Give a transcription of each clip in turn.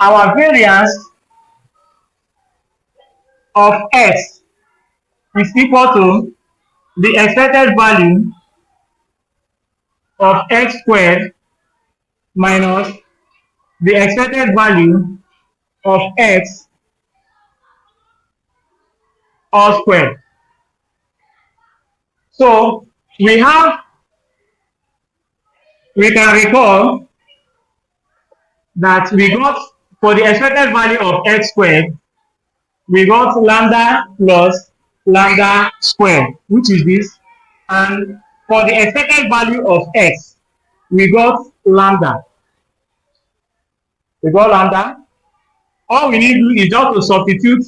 our variance of x is equal to the expected value of x squared minus the expected value of x all squared. So we can recall that we got, for the expected value of x squared, we got lambda plus lambda squared, which is this. And for the expected value of x, we got lambda. We got lambda. All we need to do is just to substitute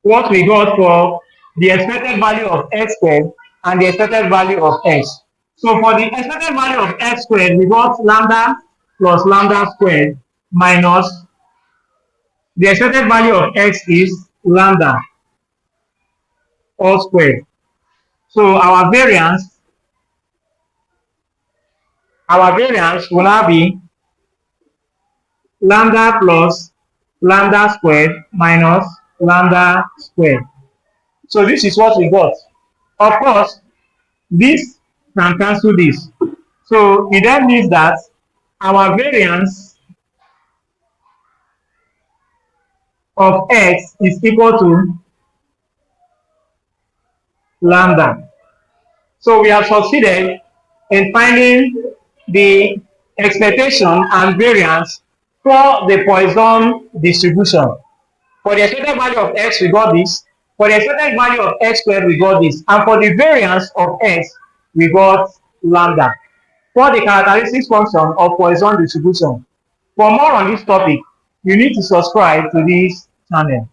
what we got for the expected value of x squared and the expected value of x. So for the expected value of x squared, we got lambda plus lambda squared minus the expected value of x is lambda all squared. So our variance will now be lambda plus lambda squared minus lambda squared. So this is what we got. Of course, this can cancel this. So it then means that our variance of x is equal to lambda. So we have succeeded in finding the expectation and variance for the Poisson distribution. For the expected value of x, we got this. For the expected value of x squared, we got this. And for the variance of x, we got lambda. For the characteristics function of Poisson distribution. For more on this topic, you need to subscribe to this channel.